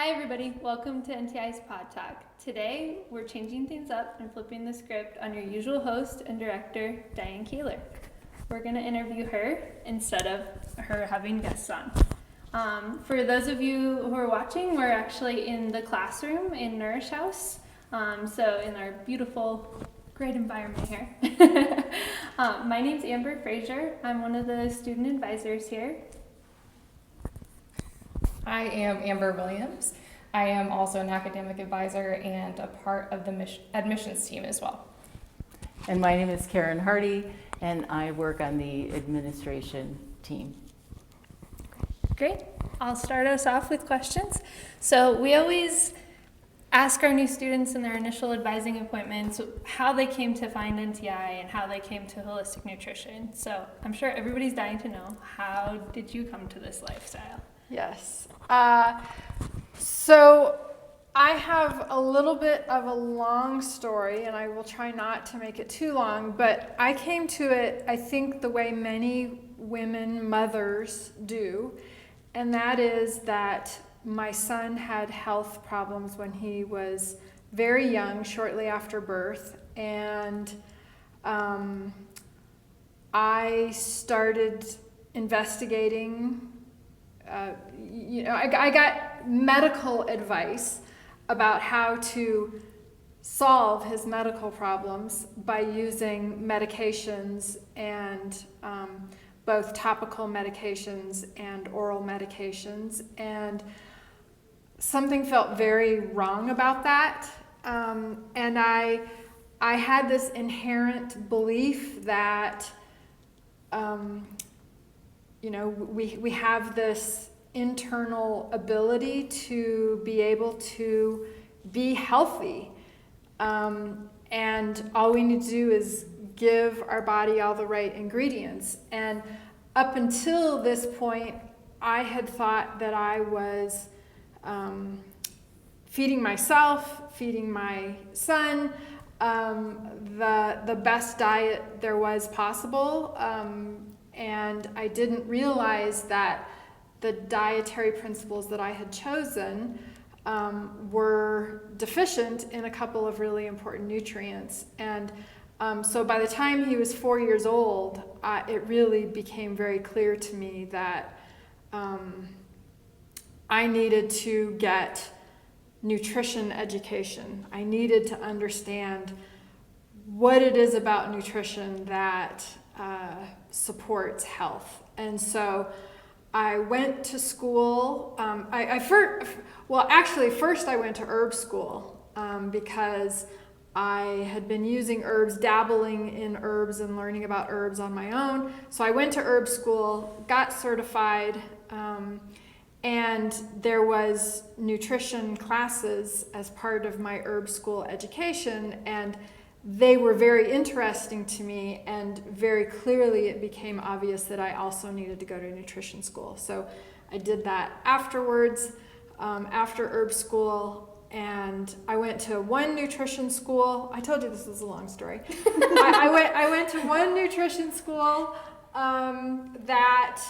Hi everybody, welcome to NTI's PodTalk. Today we're changing things up and flipping the script on your usual host and director, Dianne Koehler. We're going to interview her instead of her having guests on. For those of you who are watching, we're actually in the classroom in Nourish House, so in our beautiful, great environment here. My name's Amber Frazier. I'm one of the student advisors here. I am Amber Williams. I am also an academic advisor and a part of the admissions team as well. And my name is Karen Hardy, and I work on the administration team. Great. I'll start us off with questions. So we always ask our new students in their initial advising appointments how they came to find NTI and how they came to holistic nutrition. So I'm sure everybody's dying to know, how did you come to this lifestyle? Yes. So I have a little bit of a long story, and I will try not to make it too long, but I came to it, I think, the way many women, mothers do, and that is that my son had health problems when he was very young, shortly after birth, and I started investigating. I got medical advice about how to solve his medical problems by using medications and both topical medications and oral medications. And something felt very wrong about that. And I had this inherent belief that we have this internal ability to be able to be healthy. And all we need to do is give our body all the right ingredients. And up until this point, I had thought that I was feeding myself, feeding my son, the best diet there was possible. And I didn't realize that the dietary principles that I had chosen were deficient in a couple of really important nutrients. And so by the time he was 4 years old, it really became very clear to me that I needed to get nutrition education. I needed to understand what it is about nutrition that supports health. And so I went to school. First I went to herb school because I had been using herbs, dabbling in herbs and learning about herbs on my own. So I went to herb school, got certified, and there was nutrition classes as part of my herb school education, and they were very interesting to me, and very clearly it became obvious that I also needed to go to nutrition school. So I did that afterwards, after herb school, and I went to one nutrition school. I told you this was a long story. I went to one nutrition school that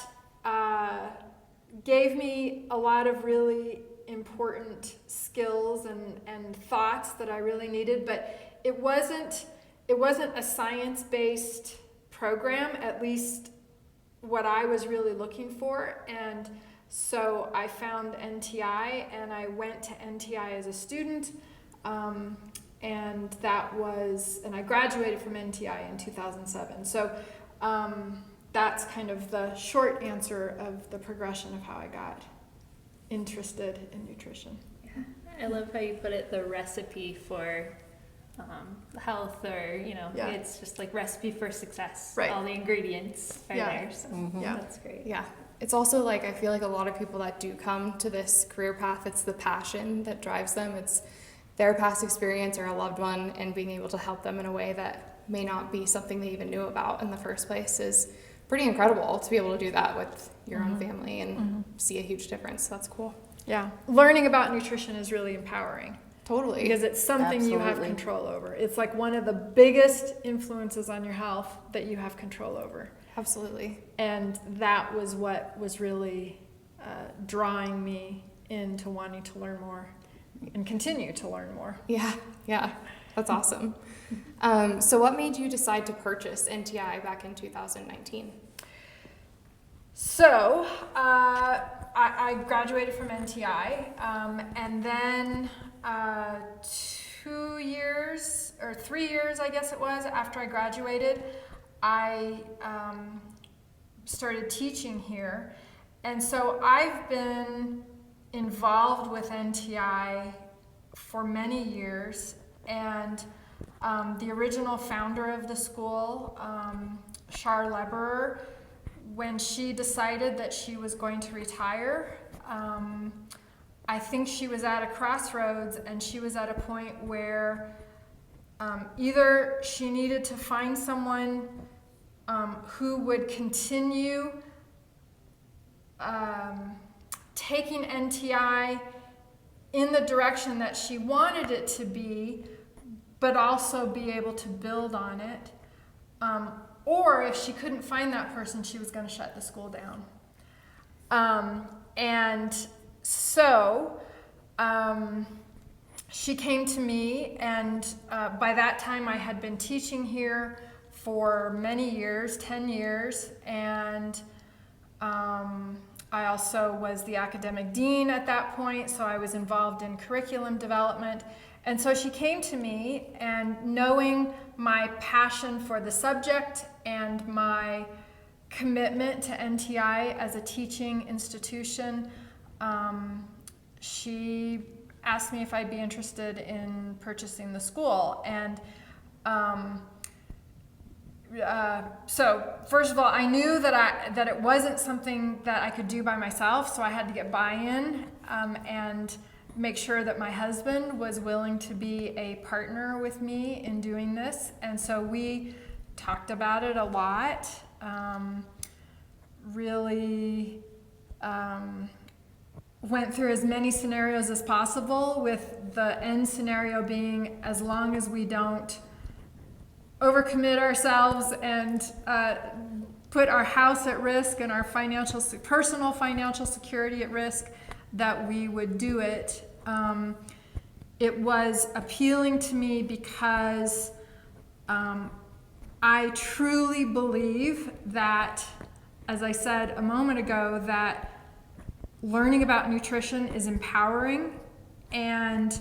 gave me a lot of really important skills and thoughts that I really needed, but it wasn't a science-based program, at least what I was really looking for. And so I found NTI, and I went to NTI as a student, and I graduated from NTI in 2007. So that's kind of the short answer of the progression of how I got interested in nutrition. Yeah, I love how you put it, the recipe for health, or it's just like recipe for success. Right. All the ingredients are there, so that's great. Yeah. It's also like, I feel like a lot of people that do come to this career path, it's the passion that drives them. It's their past experience or a loved one, and being able to help them in a way that may not be something they even knew about in the first place is pretty incredible to be able to do that with your own family and see a huge difference. So that's cool. Yeah. Learning about nutrition is really empowering. Totally. Because it's something you have Absolutely. control over. It's like one of the biggest influences on your health that you have control over. Absolutely. And that was what was really drawing me into wanting to learn more and continue to learn more. Yeah, that's awesome. So what made you decide to purchase NTI back in 2019? So I graduated from NTI, and then 3 years, I guess it was, after I graduated, I started teaching here. And so I've been involved with NTI for many years, and the original founder of the school, Char Leberer, when she decided that she was going to retire, I think she was at a crossroads, and she was at a point where either she needed to find someone who would continue taking NTI in the direction that she wanted it to be, but also be able to build on it. Or if she couldn't find that person, she was going to shut the school down. And so she came to me, and by that time I had been teaching here for many years, 10 years, and I also was the academic dean at that point, so I was involved in curriculum development. And so she came to me, and knowing my passion for the subject and my commitment to NTI as a teaching institution, she asked me if I'd be interested in purchasing the school. And so first of all, I knew that it wasn't something that I could do by myself, so I had to get buy-in and make sure that my husband was willing to be a partner with me in doing this. And so we talked about it a lot, really went through as many scenarios as possible, with the end scenario being as long as we don't overcommit ourselves and put our house at risk and our personal financial security at risk, that we would do it. It was appealing to me because I truly believe that, as I said a moment ago, that learning about nutrition is empowering, and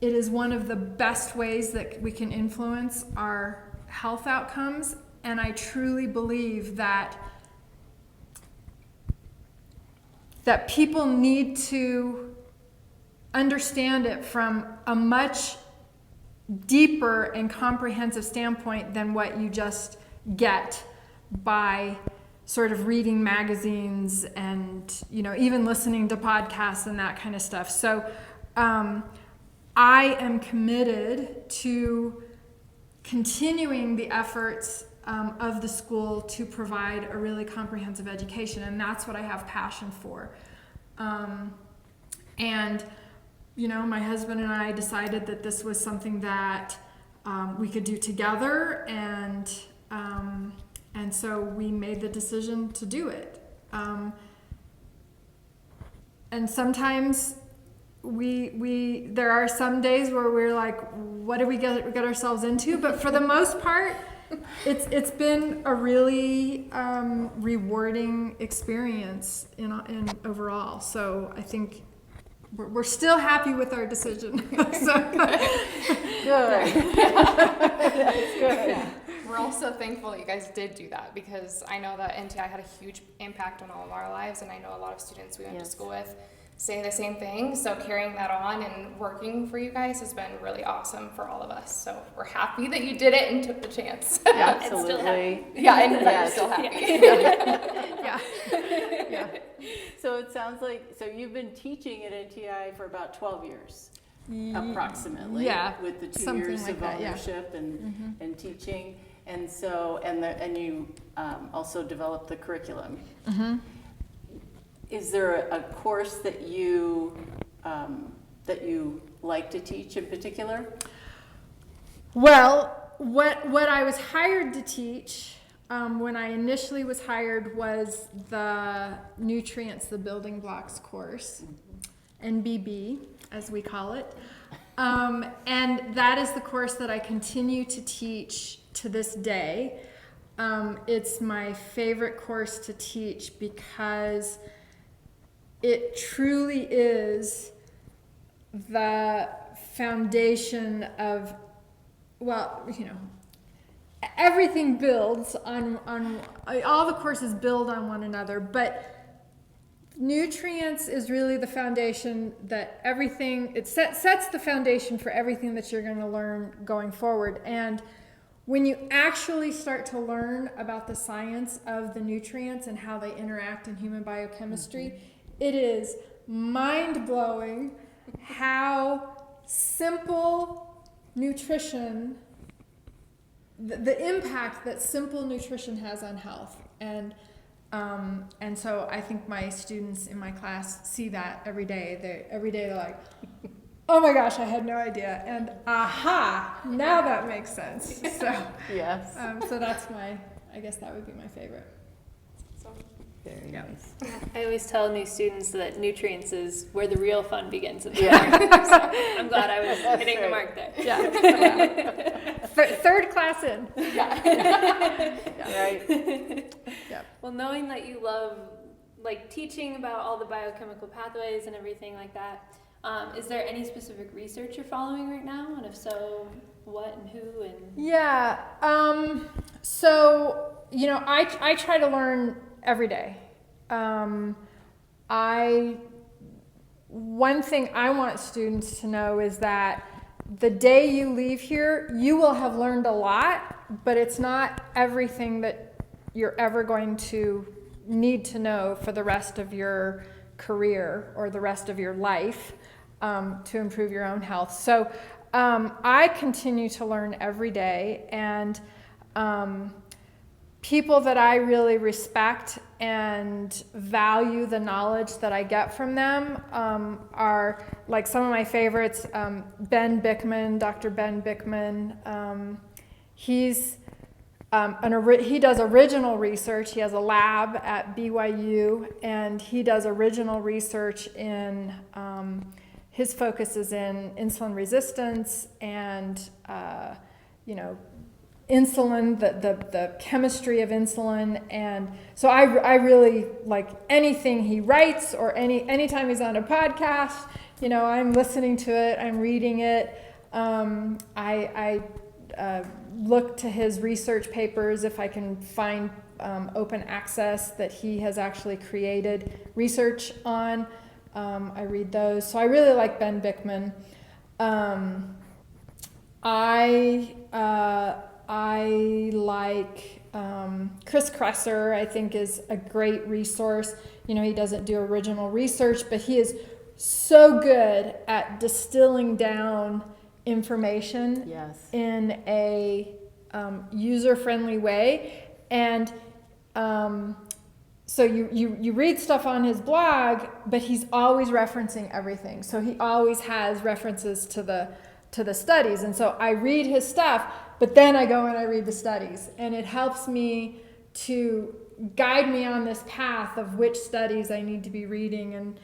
it is one of the best ways that we can influence our health outcomes. And I truly believe that people need to understand it from a much deeper and comprehensive standpoint than what you just get by sort of reading magazines and, even listening to podcasts and that kind of stuff. So I am committed to continuing the efforts of the school to provide a really comprehensive education, and that's what I have passion for. And my husband and I decided that this was something that we could do together, and so we made the decision to do it. And sometimes there are some days where we're like, what did we get ourselves into? But for the most part, it's been a really rewarding experience in overall. So I think we're still happy with our decision. So. Good. That's good. Yeah. We're also thankful that you guys did do that, because I know that NTI had a huge impact on all of our lives, and I know a lot of students we went to school with say the same thing. So carrying that on and working for you guys has been really awesome for all of us. So we're happy that you did it and took the chance. Yeah, absolutely. Yeah, and you're still happy. Yeah. So it sounds like, you've been teaching at NTI for about 12 years, approximately. Yeah, with the 2 something years like of that, yeah. ownership and teaching. And so, and you also developed the curriculum. Mm-hmm. Is there a course that you like to teach in particular? Well, what I was hired to teach when I initially was hired was the nutrients, the building blocks course. NBB, as we call it. And that is the course that I continue to teach to this day. It's my favorite course to teach because it truly is the foundation of, well, everything builds on all the courses build on one another, but nutrients is really the foundation that it sets the foundation for everything that you're going to learn going forward. And when you actually start to learn about the science of the nutrients and how they interact in human biochemistry, it is mind-blowing how simple nutrition, the impact that simple nutrition has on health. And so I think my students in my class see that every day. Every day they're like, oh my gosh, I had no idea. And aha, now that makes sense. So, Yes. So that's I guess that would be my favorite. Very nice. I always tell new students that nutrients is where the real fun begins. In the Yeah. morning. So I'm glad I was hitting the right. mark there. Yeah. Third class in. Right. Well, knowing that you love teaching about all the biochemical pathways and everything like that, is there any specific research you're following right now? And if so, what and who and? Yeah. So, I try to learn every day. One thing I want students to know is that the day you leave here, you will have learned a lot, but it's not everything that you're ever going to need to know for the rest of your career or the rest of your life to improve your own health. So I continue to learn every day, and people that I really respect and value the knowledge that I get from them are like some of my favorites. Ben Bickman, Dr. Ben Bickman. He does original research. He has a lab at BYU, and he does original research in, his focus is in insulin resistance and, insulin, the chemistry of insulin. And so I really like anything he writes, or anytime he's on a podcast, I'm listening to it, I'm reading it. I look to his research papers if I can find open access that he has actually created research on. I read those. So I really like Ben Bickman. I like Chris Kresser, I think, is a great resource. He doesn't do original research, but he is so good at distilling down information in a user-friendly way. And so you read stuff on his blog, but he's always referencing everything. So he always has references to the studies. And so I read his stuff, but then I go and I read the studies. And it helps me to guide me on this path of which studies I need to be reading, and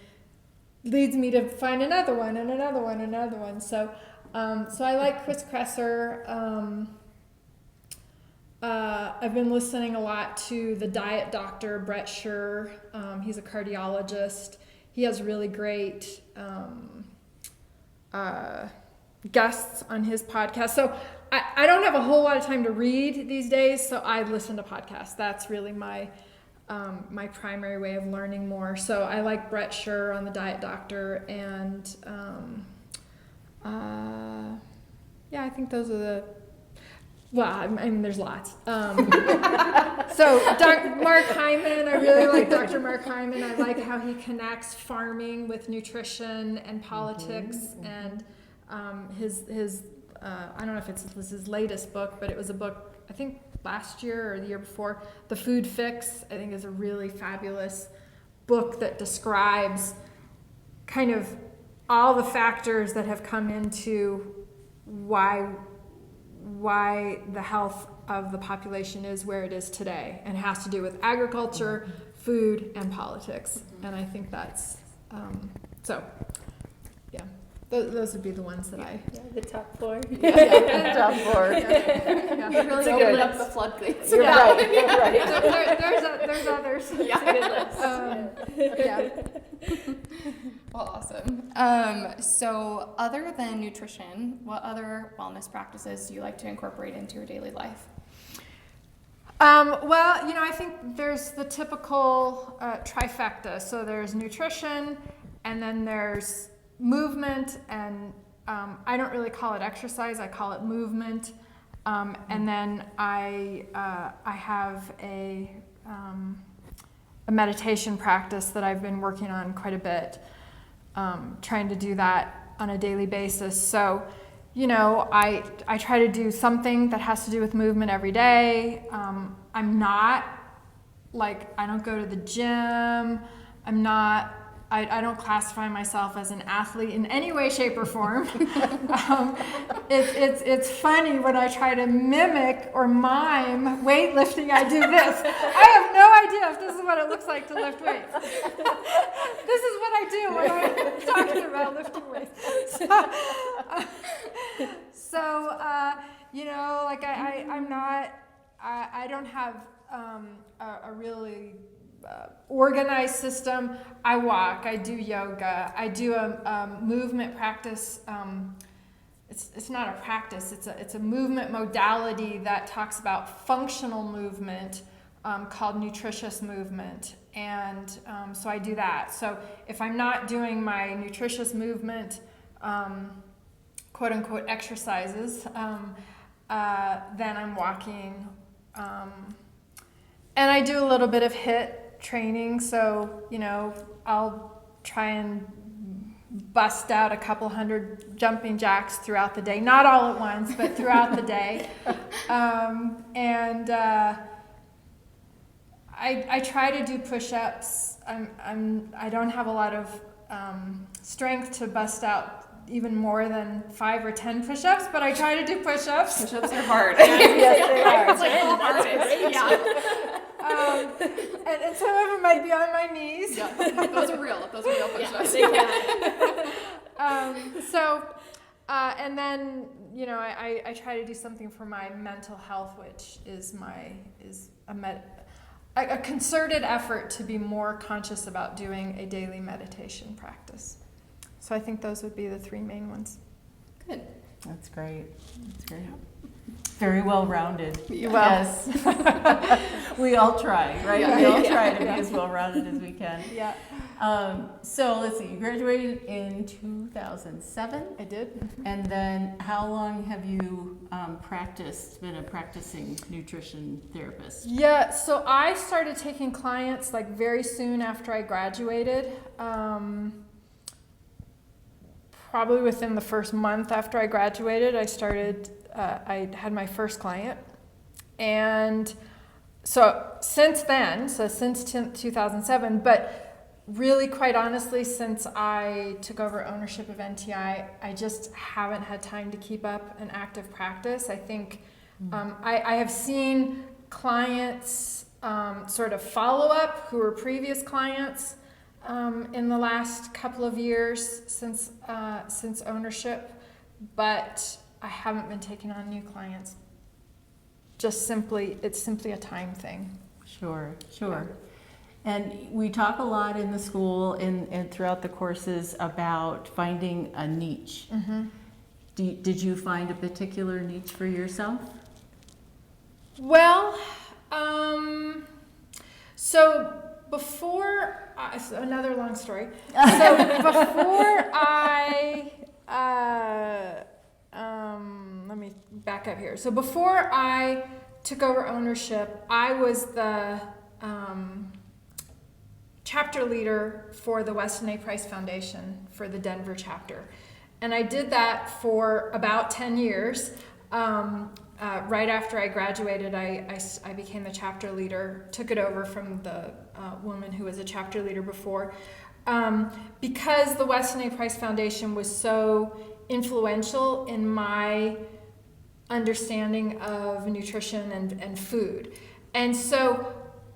leads me to find another one and another one and another one. So I like Chris Kresser. I've been listening a lot to the diet doctor, Brett Scher. He's a cardiologist. He has really great guests on his podcast. So I don't have a whole lot of time to read these days, so I listen to podcasts. That's really my primary way of learning more. So I like Brett Scher on the Diet Doctor, and I think those are the. Well, I mean, there's lots. So Mark Hyman, I really like Dr. Mark Hyman. I like how he connects farming with nutrition and politics, and his I don't know if it was his latest book, but it was a book, I think last year or the year before, The Food Fix, I think is a really fabulous book that describes kind of all the factors that have come into why the health of the population is where it is today, and has to do with agriculture, food, and politics. And I think that's so Those would be the ones that I. Yeah, the top four. Top four. Yeah. Really It's open good. up the floodgates. You're right, you're right. There's others. Yeah. Well, awesome. So other than nutrition, what other wellness practices do you like to incorporate into your daily life? Well, I think there's the typical trifecta. So there's nutrition, and then there's movement, and I don't really call it exercise. I call it movement. And then I have a meditation practice that I've been working on quite a bit, trying to do that on a daily basis. So, I try to do something that has to do with movement every day. I'm not I don't go to the gym. I don't classify myself as an athlete in any way, shape, or form. It's funny when I try to mimic or mime weightlifting, I do this. I have no idea if this is what it looks like to lift weights. This is what I do when I'm talking about lifting weights. I don't have a really organized system. I walk, I do yoga, I do a movement practice. It's not a practice, it's a movement modality that talks about functional movement, called nutritious movement. And so I do that. So if I'm not doing my nutritious movement, quote unquote exercises, then I'm walking. And I do a little bit of HIIT training, so I'll try and bust out a couple hundred jumping jacks throughout the day, not all at once, but throughout the day. I try to do push-ups. I don't have a lot of strength to bust out even more than 5 or 10 push-ups, but I try to do push-ups. Push-ups are hard. Yes, they are. It's like the hardest. And some of them might be on my knees. Yeah, those are real push-ups. They can. And then I try to do something for my mental health, which is a concerted effort to be more conscious about doing a daily meditation practice. So I think those would be the 3 main ones. Good. That's great. That's great. Very well-rounded. Yeah. Yes. We all try, right? Yeah. We all try to be as well-rounded as we can. Yeah. So let's see, you graduated in 2007? I did. And then how long have you been a practicing nutrition therapist? Yeah, so I started taking clients very soon after I graduated. Probably within the first month after I graduated, I had my first client. And so since then, since 2007, but really quite honestly, since I took over ownership of NTI, I just haven't had time to keep up an active practice. I think I have seen clients sort of follow up who were previous clients in the last couple of years since ownership, but I haven't been taking on new clients. It's simply a time thing. Sure. And we talk a lot in the school and throughout the courses about finding a niche. Mm-hmm. Did you find a particular niche for yourself? Well, so before, another long story. So before let me back up here. So before I took over ownership, I was the chapter leader for the Weston A. Price Foundation for the Denver chapter. And I did that for about 10 years. Right after I graduated, I became the chapter leader, took it over from the woman who was a chapter leader before. Because the Weston A. Price Foundation was so influential in my understanding of nutrition and food. And so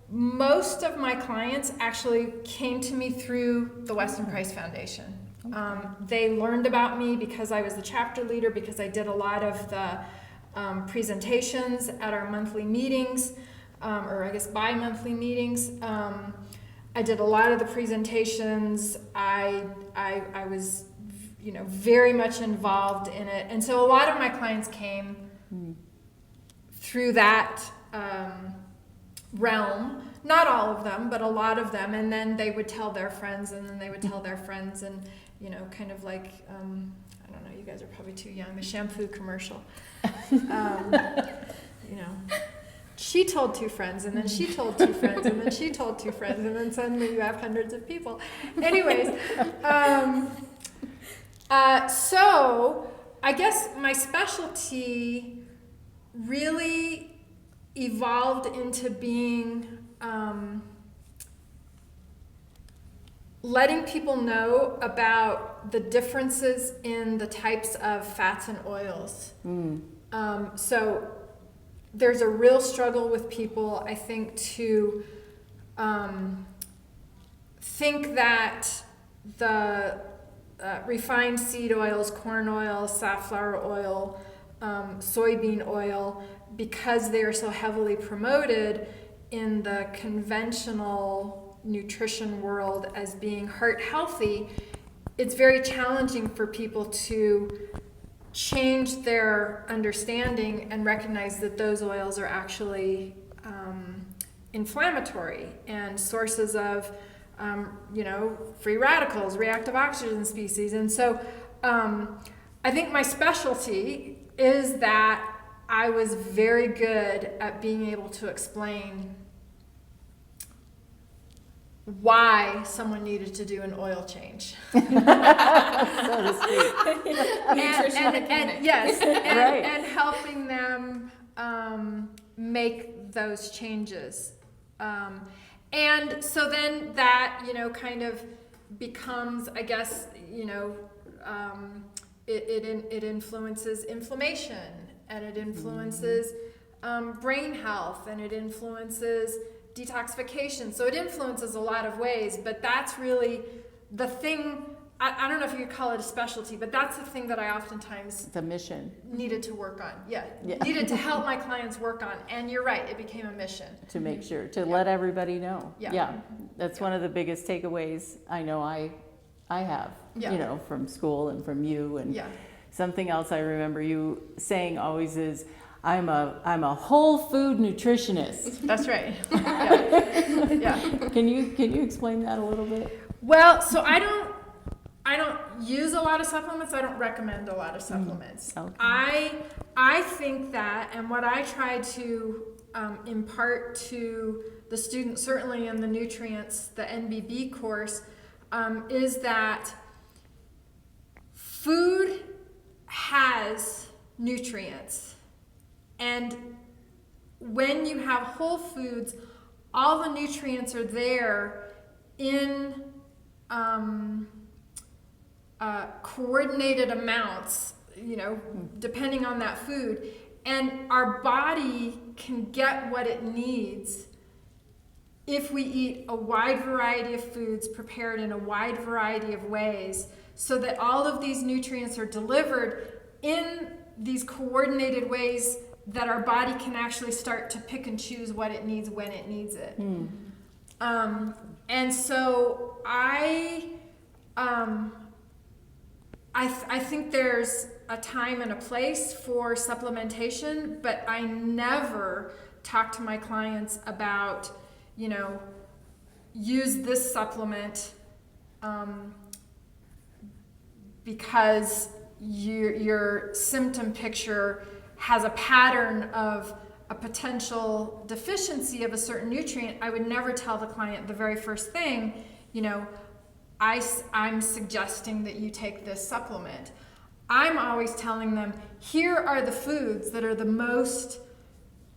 most of my clients actually came to me through the Weston Price Foundation. They learned about me because I was the chapter leader, because I did a lot of the presentations at our monthly meetings, or I guess bi-monthly meetings. I did a lot of the presentations. I was, very much involved in it. And so a lot of my clients came through that realm. Not all of them, but a lot of them. And then they would tell their friends, and then they would tell their friends, and, kind of like, I don't know, you guys are probably too young, the shampoo commercial. She told 2 friends, and then she told 2 friends, and then she told 2 friends, and then suddenly you have hundreds of people. Anyways, so I guess my specialty really evolved into being letting people know about the differences in the types of fats and oils. So there's a real struggle with people, I think, to think that the refined seed oils, corn oil, safflower oil, soybean oil, because they are so heavily promoted in the conventional nutrition world as being heart healthy, it's very challenging for people to change their understanding and recognize that those oils are actually inflammatory and sources of free radicals, reactive oxygen species. And so I think my specialty is that I was very good at being able to explain why someone needed to do an oil change. So to speak. And helping them make those changes. And so then that, kind of becomes, I guess, it influences inflammation, and it influences brain health, and it influences detoxification. So it influences a lot of ways, but that's really the thing. I don't know if you could call it a specialty, but that's the thing that I oftentimes The mission. needed to work on. Yeah. Needed to help my clients work on. And you're right, it became a mission. To make sure, to let everybody know. Yeah. That's one of the biggest takeaways I know I have, from school and from you. And something else I remember you saying always is, I'm a whole food nutritionist. That's right. Yeah. Can you explain that a little bit? Well, so I don't use a lot of supplements. I don't recommend a lot of supplements. Okay. I think that, and what I try to impart to the students, certainly in the nutrients, the NBB course, is that food has nutrients. And when you have whole foods, all the nutrients are there in coordinated amounts, depending on that food. And our body can get what it needs if we eat a wide variety of foods prepared in a wide variety of ways, so that all of these nutrients are delivered in these coordinated ways that our body can actually start to pick and choose what it needs when it needs it. And so I think there's a time and a place for supplementation, but I never talk to my clients about, use this supplement because your symptom picture has a pattern of a potential deficiency of a certain nutrient. I would never tell the client the very first thing, I'm suggesting that you take this supplement. I'm always telling them, here are the foods that are the most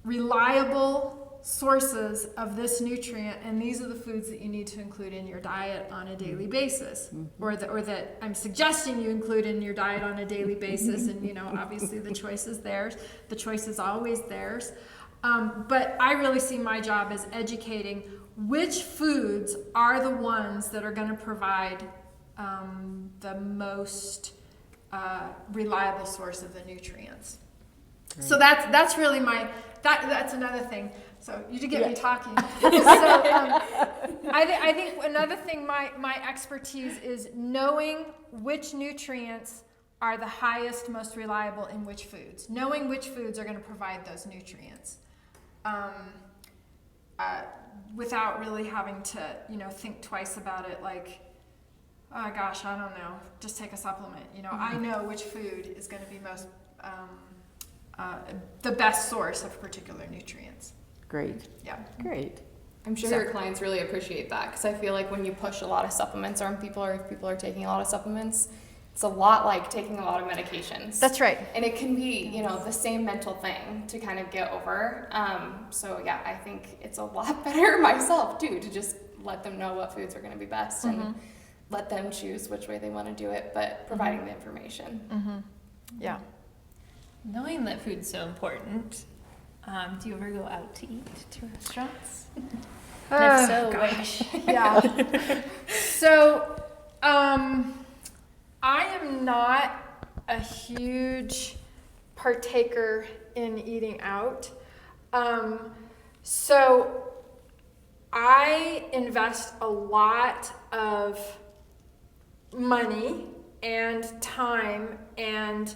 reliable sources of this nutrient, and these are the foods that you need to include in your diet on a daily basis, or that I'm suggesting you include in your diet on a daily basis. And obviously the choice is theirs. The choice is always theirs. But I really see my job as educating which foods are the ones that are going to provide the most reliable source of the nutrients. So that's really that's another thing. So you did get me talking. So I think another thing, my expertise is knowing which nutrients are the highest, most reliable in which foods. Knowing which foods are going to provide those nutrients, without really having to, think twice about it. Like, oh gosh, I don't know. Just take a supplement. I know which food is going to be most the best source of particular nutrients. Great. Yeah. Great. I'm sure your clients really appreciate that, because I feel like when you push a lot of supplements on people, or if people are taking a lot of supplements, it's a lot like taking a lot of medications. That's right. And it can be, the same mental thing to kind of get over. So yeah, I think it's a lot better myself too, to just let them know what foods are going to be best and let them choose which way they want to do it, but providing the information. Yeah. Knowing that food's so important, do you ever go out to eat to restaurants? And if so, gosh. Yeah. So, I am not a huge partaker in eating out. So I invest a lot of money and time and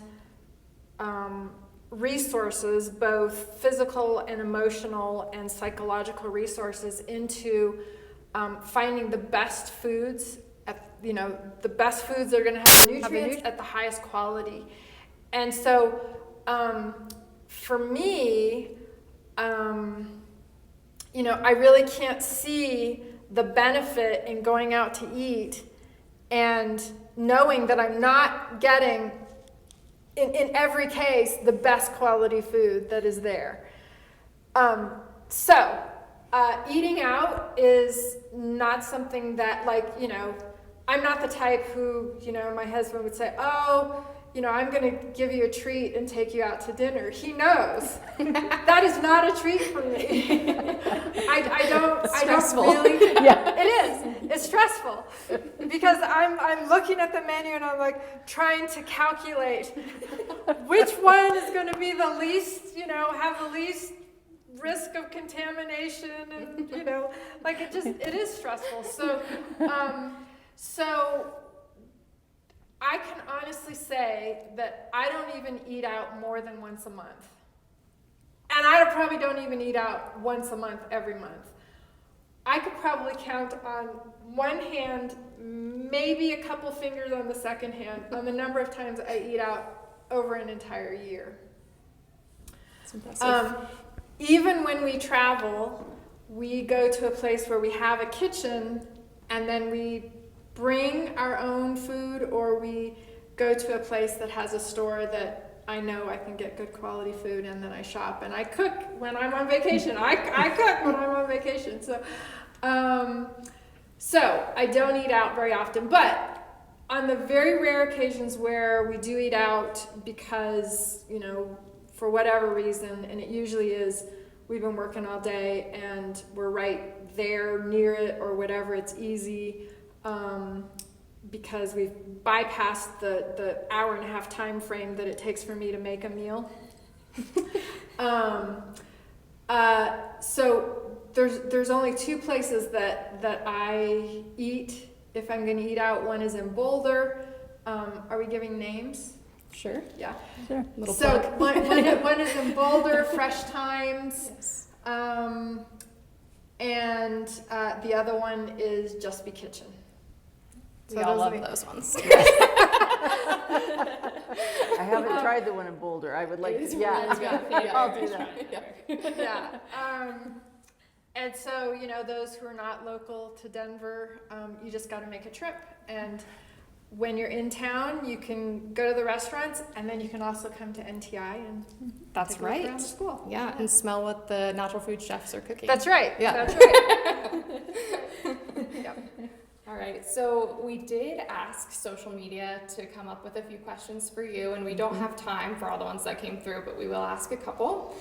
resources, both physical and emotional and psychological resources, into finding the best foods, the best foods that are going to have the nutrients at the highest quality. And so for me, I really can't see the benefit in going out to eat and knowing that I'm not getting, in every case, the best quality food that is there. So eating out is not something that, I'm not the type who, my husband would say, oh, I'm going to give you a treat and take you out to dinner. He knows that is not a treat for me. I don't really. Yeah. It is. It's stressful because I'm looking at the menu and I'm like trying to calculate which one is going to be the least, have the least risk of contamination, and it is stressful. So I can honestly say that I don't even eat out more than once a month. And I probably don't even eat out once a month every month. I could probably count on one hand, maybe a couple fingers on the second hand, on the number of times I eat out over an entire year. That's impressive. Even when we travel, we go to a place where we have a kitchen, and then we bring our own food, or we go to a place that has a store that I know I can get good quality food, and then I shop and I cook when I'm on vacation. I cook when I'm on vacation. So I don't eat out very often, but on the very rare occasions where we do eat out because, for whatever reason, and it usually is we've been working all day and we're right there near it or whatever, it's easy, because we've bypassed the hour and a half time frame that it takes for me to make a meal. So there's only two places that I eat if I'm going to eat out. One is in Boulder. Are we giving names? Sure. Yeah. Sure. Little So plug. one is in Boulder, Fresh Times. Yes. And the other one is Just Be Kitchen. We all love those ones. I haven't tried the one in Boulder. I would like to. Yeah, I'll do that. Yeah. And so, those who are not local to Denver, you just got to make a trip. And when you're in town, you can go to the restaurants, and then you can also come to NTI and That's take a look right. around the school. Yeah, and smell what the natural food chefs are cooking. That's right. Yeah. That's right. Yep. All right, so we did ask social media to come up with a few questions for you, and we don't have time for all the ones that came through, but we will ask a couple.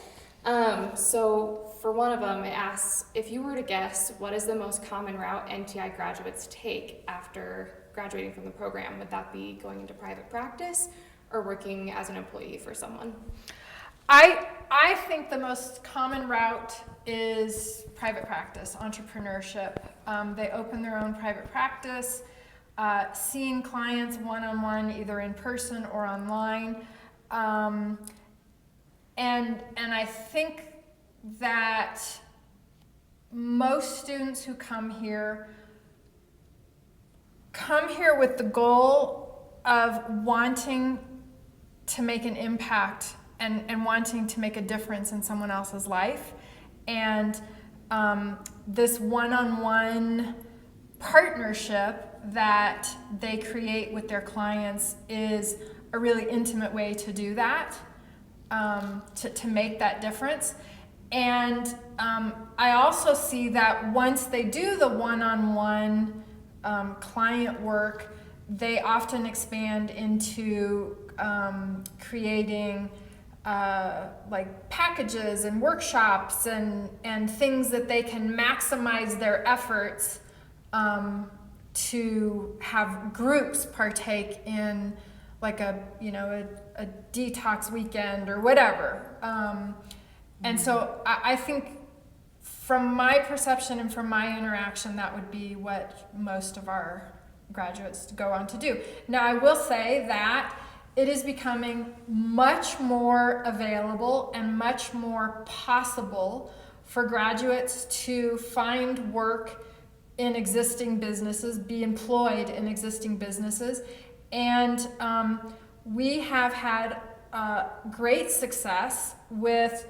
So for one of them, it asks, if you were to guess, what is the most common route NTI graduates take after graduating from the program? Would that be going into private practice or working as an employee for someone? I think the most common route is private practice, entrepreneurship. They open their own private practice, seeing clients one-on-one, either in person or online. And I think that most students who come here with the goal of wanting to make an impact and wanting to make a difference in someone else's life. And this one-on-one partnership that they create with their clients is a really intimate way to do that, to make that difference. And I also see that once they do the one-on-one client work, they often expand into creating like packages and workshops and things that they can maximize their efforts to have groups partake in, like a detox weekend or whatever. And so I think from my perception and from my interaction, that would be what most of our graduates go on to do. Now, I will say that it is becoming much more available and much more possible for graduates to find work in existing businesses, be employed in existing businesses. And we have had great success with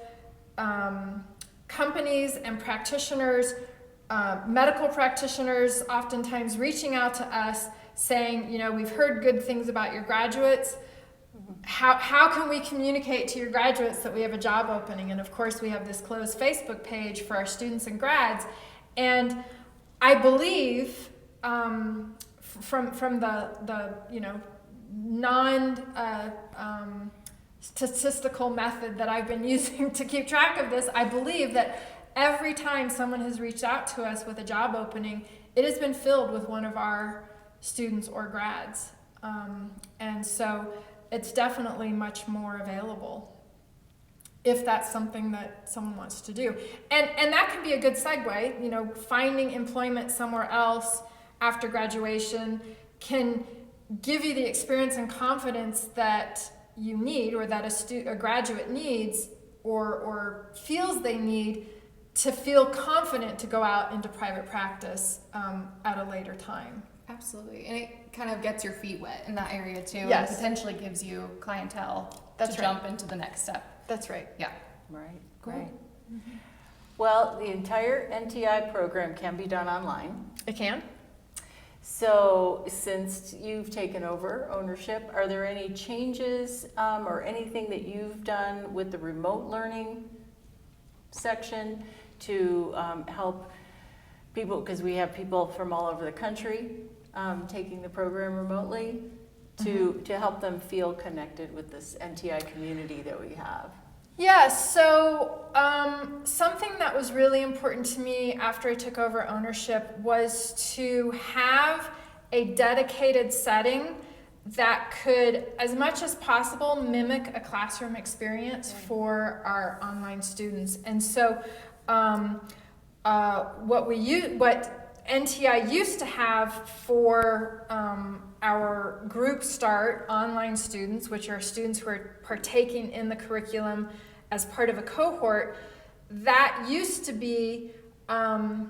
companies and practitioners, medical practitioners, oftentimes reaching out to us saying, we've heard good things about your graduates. How can we communicate to your graduates that we have a job opening? And of course, we have this closed Facebook page for our students and grads. And I believe from the statistical method that I've been using to keep track of this, I believe that every time someone has reached out to us with a job opening, it has been filled with one of our students or grads. And so it's definitely much more available if that's something that someone wants to do. And that can be a good segue. Finding employment somewhere else after graduation can give you the experience and confidence that you need, or that a graduate needs or feels they need to feel confident to go out into private practice at a later time. Absolutely. And it kind of gets your feet wet in that area too. Yes. And potentially gives you clientele That's to right. jump into the next step. That's right. Yeah. Right, Cool. great. Well, the entire NTI program can be done online. It can. So since you've taken over ownership, are there any changes or anything that you've done with the remote learning section to help people, because we have people from all over the country taking the program remotely, to help them feel connected with this NTI community that we have? Yeah, so something that was really important to me after I took over ownership was to have a dedicated setting that could, as much as possible, mimic a classroom experience for our online students. And so what NTI used to have for our group start online students, which are students who are partaking in the curriculum as part of a cohort, that used to be a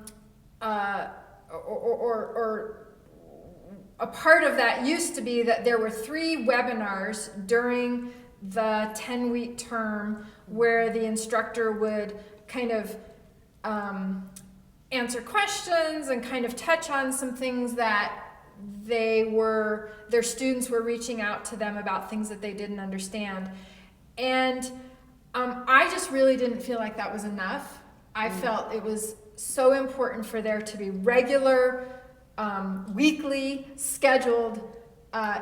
part of that used to be that there were 3 webinars during the 10-week term where the instructor would kind of answer questions and kind of touch on some things that their students were reaching out to them about, things that they didn't understand. And I just really didn't feel like that was enough. I felt it was so important for there to be regular, weekly, scheduled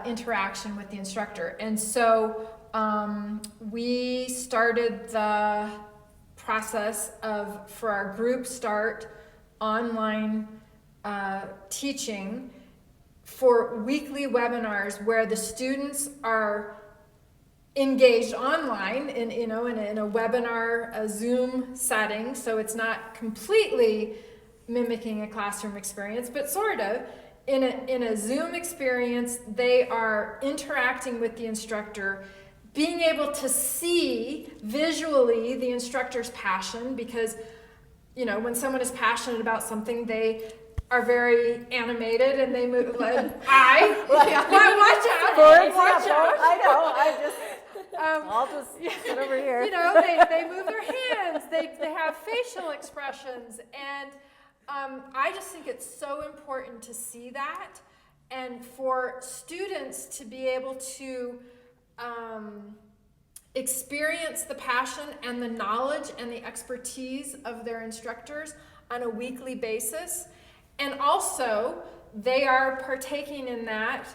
interaction with the instructor. And so we started the process for our group start online teaching for weekly webinars where the students are engaged online in a webinar, a Zoom setting, so it's not completely mimicking a classroom experience, but sort of. In a Zoom experience, they are interacting with the instructor, being able to see visually the instructor's passion, because when someone is passionate about something, they are very animated and they move. Watch out! I know. I'll just sit over here. They move their hands. They have facial expressions, and I just think it's so important to see that, and for students to be able to experience the passion and the knowledge and the expertise of their instructors on a weekly basis. And also, they are partaking in that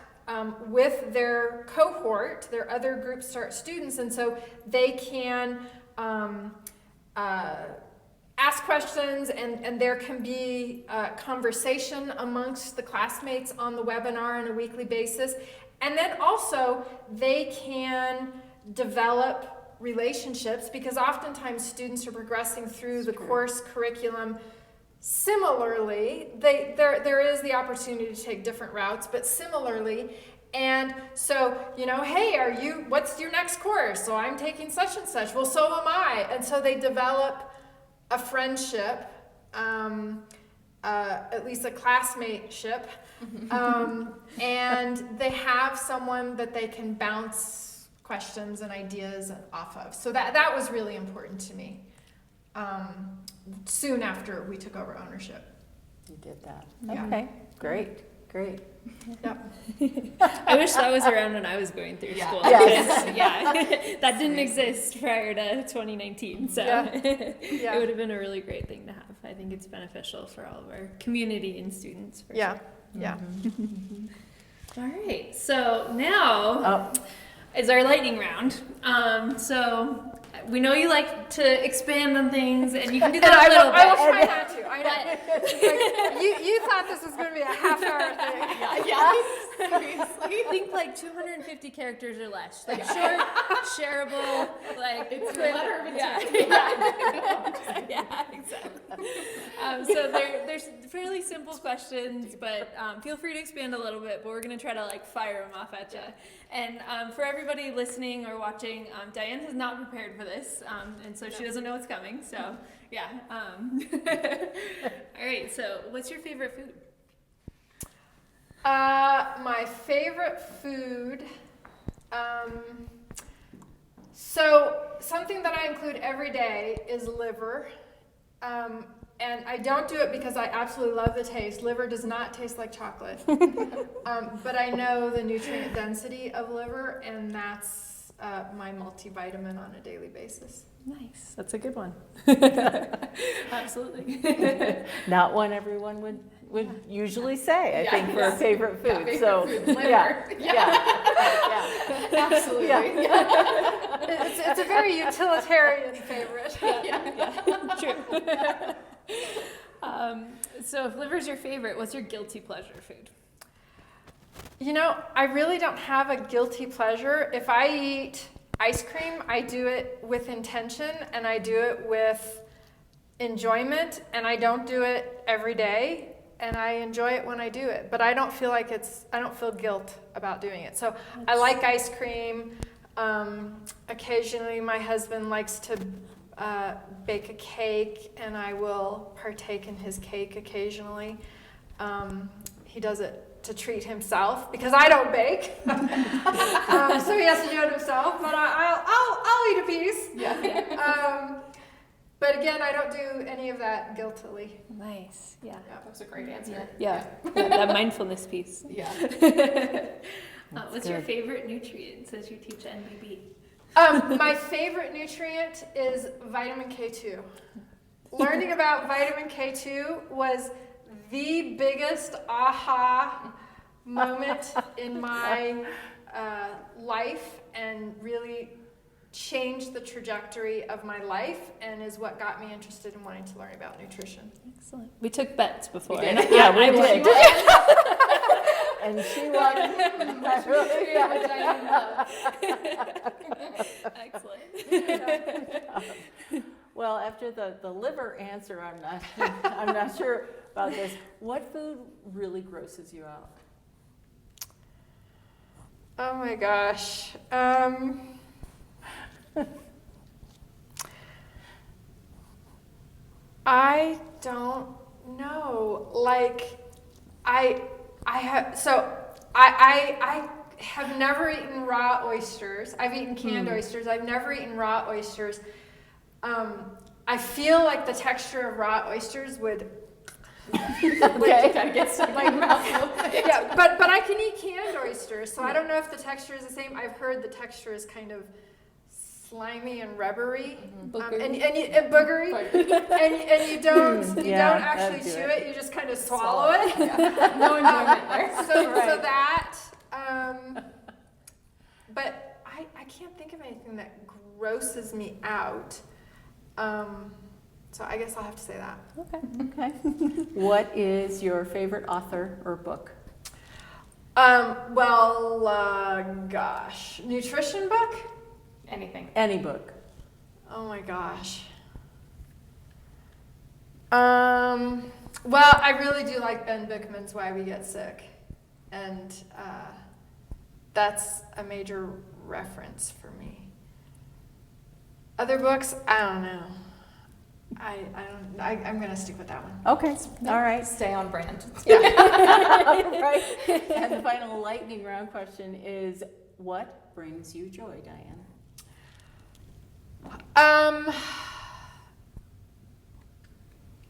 with their cohort, their other Group Start students, and so they can ask questions, and there can be conversation amongst the classmates on the webinar on a weekly basis. And then also, they can develop relationships, because oftentimes students are progressing through the course curriculum similarly. There is the opportunity to take different routes, but similarly. And so, hey, what's your next course? So I'm taking such and such. Well, so am I. And so they develop a friendship, at least a classmateship, and they have someone that they can bounce questions and ideas off of. So that was really important to me. Soon after we took over ownership. You did that. Yeah. Okay, great. Yep. I wish that was around when I was going through school. Yes. Because, that didn't exist prior to 2019. So it would have been a really great thing to have. I think it's beneficial for all of our community and students. For sure. Yeah. All right. So now is our lightning round. So we know you like to expand on things, and you can do that a little bit. I will try not to. I know. You thought this was going to be a half-hour thing. Seriously. Think like 250 characters or less. Like short, shareable, like It's your letter of intent. Yeah, exactly. So there's fairly simple questions, but feel free to expand a little bit. But we're going to try to fire them off at you. And for everybody listening or watching, Dianne has not prepared for this, and so she doesn't know what's coming. So yeah. All right. So what's your favorite food? My favorite food. So something that I include every day is liver. And I don't do it because I absolutely love the taste. Liver does not taste like chocolate. But I know the nutrient density of liver, and that's my multivitamin on a daily basis. Nice. That's a good one. Absolutely. Not one everyone would usually say, I think, for a favorite food. Liver. Absolutely. It's a very utilitarian favorite. True. So if liver's your favorite, what's your guilty pleasure food? I really don't have a guilty pleasure. If I eat ice cream, I do it with intention, and I do it with enjoyment, and I don't do it every day, and I enjoy it when I do it. But I don't feel guilt about doing it. So I like ice cream. Occasionally my husband likes to bake a cake, and I will partake in his cake occasionally. He does it to treat himself because I don't bake, so he has to do it himself. But I'll eat a piece. But again, I don't do any of that guiltily. Nice. Yeah. That was a great answer. Yeah. That mindfulness piece. Yeah. What's your favorite nutrient since you teach NBB? My favorite nutrient is vitamin K2. Learning about vitamin K2 was the biggest aha moment in my life, and really changed the trajectory of my life and is what got me interested in wanting to learn about nutrition. Excellent. We took bets before. We did. And yeah, we did. did. And she won. Excellent. Well, after the liver answer, I'm not sure about this. What food really grosses you out? Oh my gosh. I don't know. Like, I have never eaten raw oysters. I've eaten canned oysters. I've never eaten raw oysters. I feel like the texture of raw oysters would Okay, kind of gets my mouth. yeah, but I can eat canned oysters, so I don't know if the texture is the same. I've heard the texture is kind of slimy and rubbery, and boogery, and you don't actually chew it. You just kind of swallow it. Yeah. No enjoyment there. So that, but I can't think of anything that grosses me out. So I guess I'll have to say that. Okay. What is your favorite author or book? Gosh, nutrition book? Anything. Any book. Oh my gosh. Well, I really do like Ben Bickman's Why We Get Sick, and that's a major reference for me. Other books, I don't know. I'm gonna stick with that one. Okay. All right. Stay on brand. Yeah. Right. And the final lightning round question is, what brings you joy, Dianne?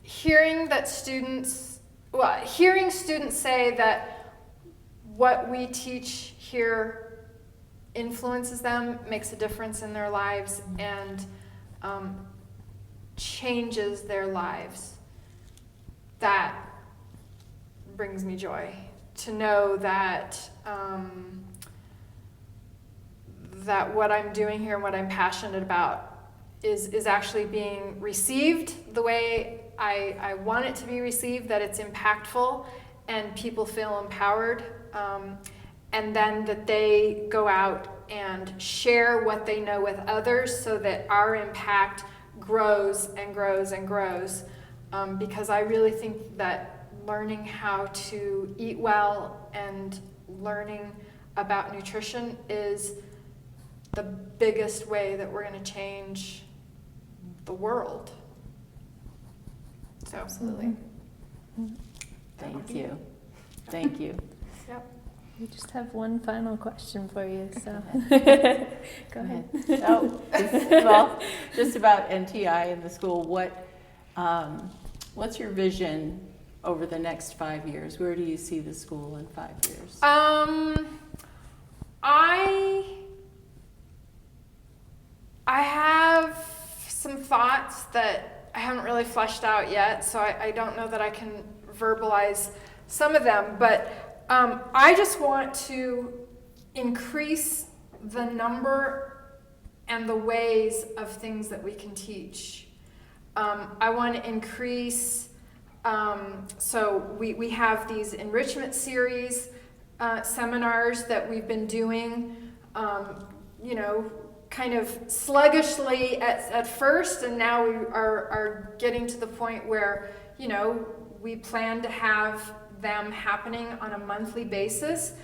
Hearing students say that what we teach here influences them, makes a difference in their lives, and changes their lives. That brings me joy. To know that that what I'm doing here and what I'm passionate about is actually being received the way I want it to be received, that it's impactful and people feel empowered, and then that they go out and share what they know with others so that our impact grows and grows and grows, because I really think that learning how to eat well and learning about nutrition is the biggest way that we're going to change the world. So Absolutely. Thank you. Thank you. Yep. We just have one final question for you, so go ahead. Just about NTI and the school. What's your vision over the next 5 years? Where do you see the school in 5 years? I have some thoughts that I haven't really fleshed out yet, so I don't know that I can verbalize some of them, but I just want to increase the number and the ways of things that we can teach. I want to increase, so we have these enrichment series seminars that we've been doing, kind of sluggishly at first, and now we are getting to the point where, we plan to have them happening on a monthly basis,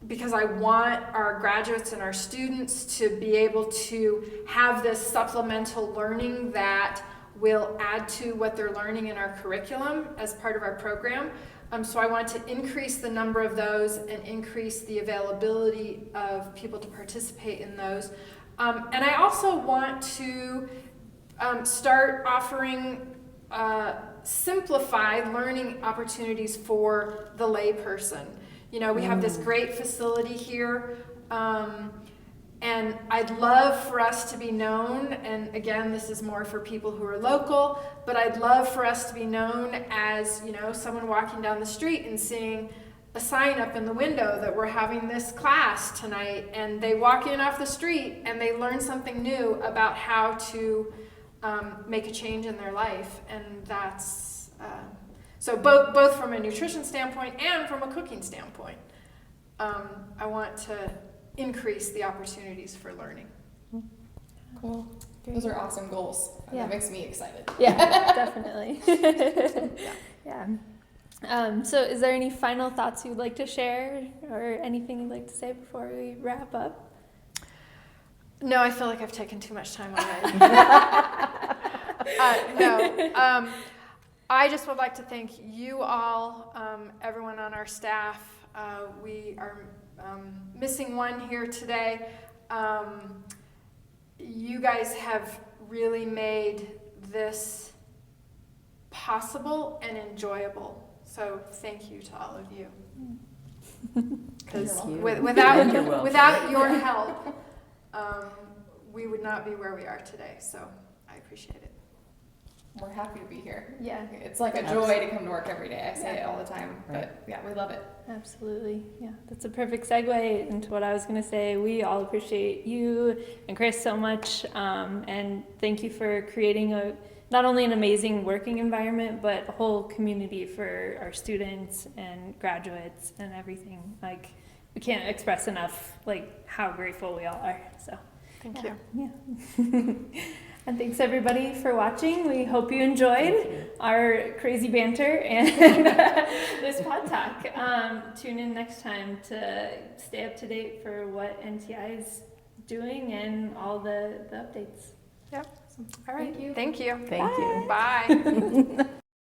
because I want our graduates and our students to be able to have this supplemental learning that will add to what they're learning in our curriculum as part of our program. So I want to increase the number of those and increase the availability of people to participate in those. And I also want to start offering simplified learning opportunities for the layperson. We have this great facility here, and I'd love for us to be known, and again, this is more for people who are local, but I'd love for us to be known as, someone walking down the street and seeing a sign up in the window that we're having this class tonight, and they walk in off the street and they learn something new about how to make a change in their life. And that's so both from a nutrition standpoint and from a cooking standpoint. I want to increase the opportunities for learning. Cool. Those are awesome goals. Yeah. That makes me excited. Yeah, definitely. Yeah. So is there any final thoughts you'd like to share or anything you'd like to say before we wrap up? No, I feel like I've taken too much time already. No. I just would like to thank you all, everyone on our staff. We are missing one here today. You guys have really made this possible and enjoyable. So thank you to all of you. Because without your help, we would not be where we are today. So I appreciate it. We're happy to be here. Yeah. It's like a joy to come to work every day. I say it all the time, but yeah, we love it. Absolutely. Yeah, that's a perfect segue into what I was going to say. We all appreciate you and Chris so much, and thank you for creating not only an amazing working environment, but a whole community for our students and graduates and everything. Like, we can't express enough how grateful we all are. So thank you. Yeah. And thanks everybody for watching. We hope you enjoyed our crazy banter and this PodTalk. Tune in next time to stay up to date for what NTI is doing and all the updates. Yep. All right. Thank you. Thank you. Thank you. Bye.